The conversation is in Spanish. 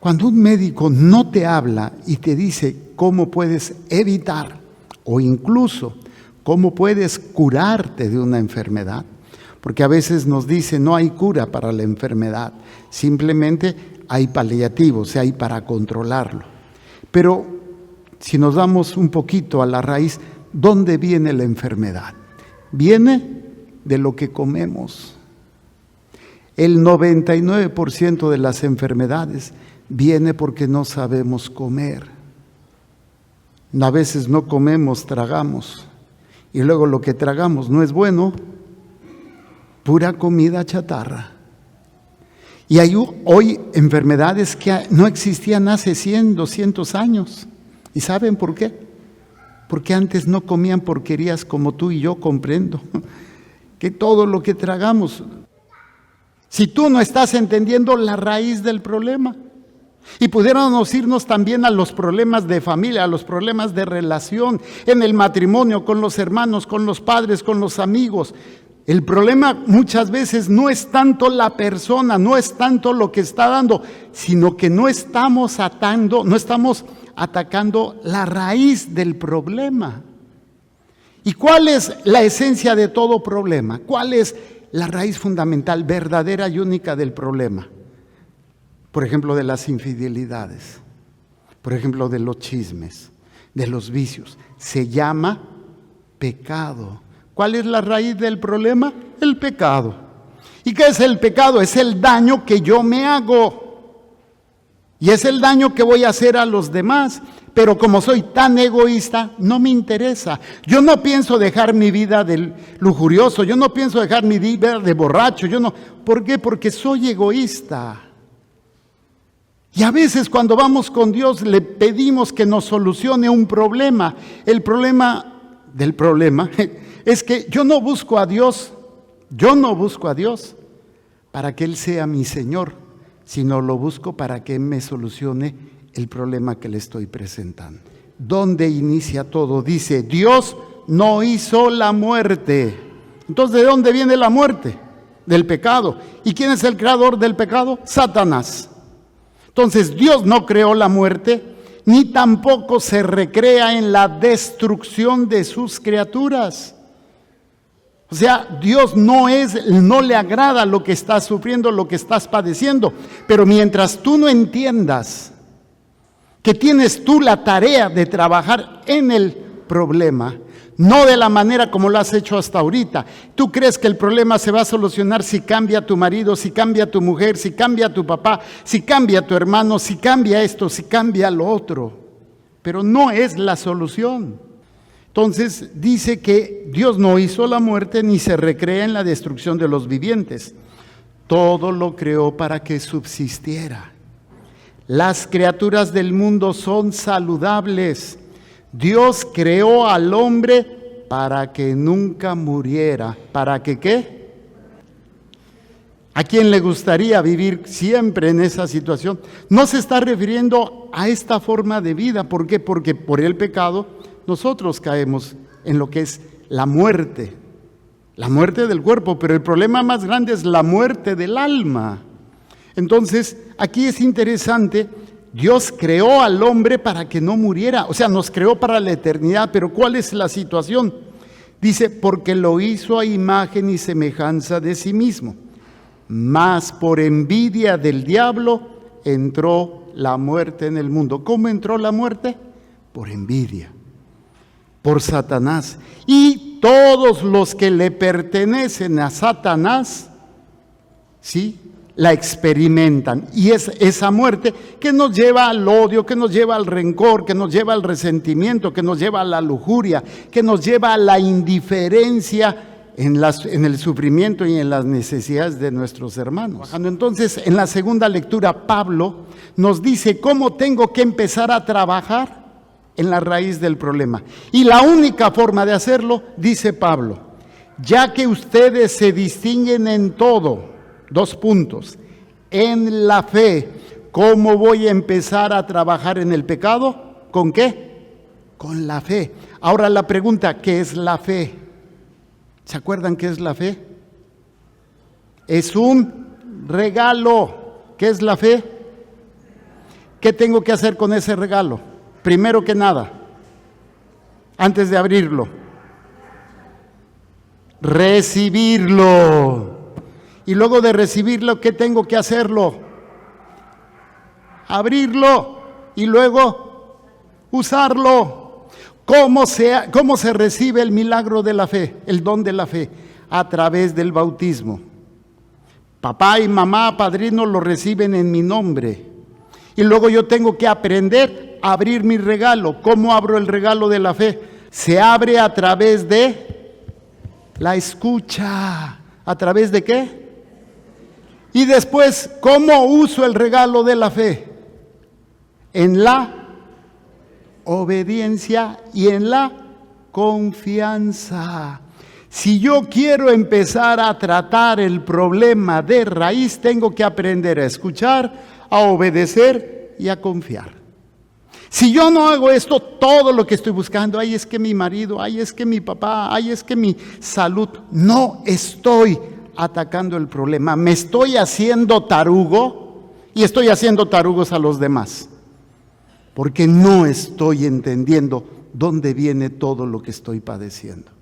Cuando un médico no te habla y te dice cómo puedes evitar o incluso cómo puedes curarte de una enfermedad, porque a veces nos dice no hay cura para la enfermedad, simplemente hay paliativos, hay para controlarlo. Pero si nos damos un poquito a la raíz, ¿dónde viene la enfermedad? Viene de lo que comemos. El 99% de las enfermedades viene porque no sabemos comer. A veces no comemos, tragamos. Y luego lo que tragamos no es bueno, pura comida chatarra. Y hay hoy enfermedades que no existían hace 100, 200 años. ¿Y saben por qué? Porque antes no comían porquerías como tú y yo comprendo. Que todo lo que tragamos, si tú no estás entendiendo la raíz del problema, y pudiéramos irnos también a los problemas de familia, a los problemas de relación, en el matrimonio, con los hermanos, con los padres, con los amigos. El problema muchas veces no es tanto la persona, no es tanto lo que está dando, sino que no estamos atacando la raíz del problema. ¿Y cuál es la esencia de todo problema? ¿Cuál es la raíz fundamental, verdadera y única del problema? Por ejemplo, de las infidelidades, por ejemplo, de los chismes, de los vicios. Se llama pecado. ¿Cuál es la raíz del problema? El pecado. ¿Y qué es el pecado? Es el daño que yo me hago. Y es el daño que voy a hacer a los demás. Pero como soy tan egoísta, no me interesa. Yo no pienso dejar mi vida de lujurioso, yo no pienso dejar mi vida de borracho. ¿Por qué? Porque soy egoísta. Y a veces cuando vamos con Dios le pedimos que nos solucione un problema. El problema del problema es que yo no busco a Dios para que Él sea mi Señor, sino lo busco para que Él me solucione el problema que le estoy presentando. ¿Dónde inicia todo? Dice, Dios no hizo la muerte. Entonces, ¿de dónde viene la muerte? Del pecado. ¿Y quién es el creador del pecado? Satanás. Entonces, Dios no creó la muerte, ni tampoco se recrea en la destrucción de sus criaturas. O sea, Dios no le agrada lo que estás sufriendo, lo que estás padeciendo. Pero mientras tú no entiendas que tienes tú la tarea de trabajar en el problema, no de la manera como lo has hecho hasta ahorita. Tú crees que el problema se va a solucionar si cambia tu marido, si cambia tu mujer, si cambia tu papá, si cambia tu hermano, si cambia esto, si cambia lo otro. Pero no es la solución. Entonces dice que Dios no hizo la muerte ni se recrea en la destrucción de los vivientes. Todo lo creó para que subsistiera. Las criaturas del mundo son saludables. Dios creó al hombre para que nunca muriera. ¿Para que qué? ¿A quién le gustaría vivir siempre en esa situación? No se está refiriendo a esta forma de vida. ¿Por qué? Porque por el pecado nosotros caemos en lo que es la muerte del cuerpo, pero el problema más grande es la muerte del alma. Entonces, aquí es interesante. Dios creó al hombre para que no muriera, o sea, nos creó para la eternidad, pero ¿cuál es la situación? Dice, porque lo hizo a imagen y semejanza de sí mismo, mas por envidia del diablo entró la muerte en el mundo. ¿Cómo entró la muerte? Por envidia, por Satanás. Y todos los que le pertenecen a Satanás, ¿sí?, la experimentan, y es esa muerte que nos lleva al odio, que nos lleva al rencor, que nos lleva al resentimiento, que nos lleva a la lujuria, que nos lleva a la indiferencia en el sufrimiento y en las necesidades de nuestros hermanos. Entonces, en la segunda lectura, Pablo nos dice cómo tengo que empezar a trabajar en la raíz del problema. Y la única forma de hacerlo, dice Pablo, ya que ustedes se distinguen en todo. 2 puntos. En la fe. ¿Cómo voy a empezar a trabajar en el pecado? ¿Con qué? Con la fe. Ahora la pregunta, ¿qué es la fe? ¿Se acuerdan qué es la fe? Es un regalo. ¿Qué es la fe? ¿qué tengo que hacer con ese regalo? Primero que nada, antes de abrirlo, recibirlo. Y luego de recibirlo, ¿qué tengo que hacerlo? Abrirlo y luego usarlo. ¿Cómo se recibe el milagro de la fe, el don de la fe? A través del bautismo. Papá y mamá, padrinos, lo reciben en mi nombre. Y luego yo tengo que aprender a abrir mi regalo. ¿Cómo abro el regalo de la fe? Se abre a través de la escucha. ¿A través de qué? Y después, ¿cómo uso el regalo de la fe? En la obediencia y en la confianza. Si yo quiero empezar a tratar el problema de raíz, tengo que aprender a escuchar, a obedecer y a confiar. Si yo no hago esto, todo lo que estoy buscando, ay, es que mi marido, ay, es que mi papá, ay, es que mi salud, no estoy atacando el problema, me estoy haciendo tarugo y estoy haciendo tarugos a los demás, porque no estoy entendiendo dónde viene todo lo que estoy padeciendo.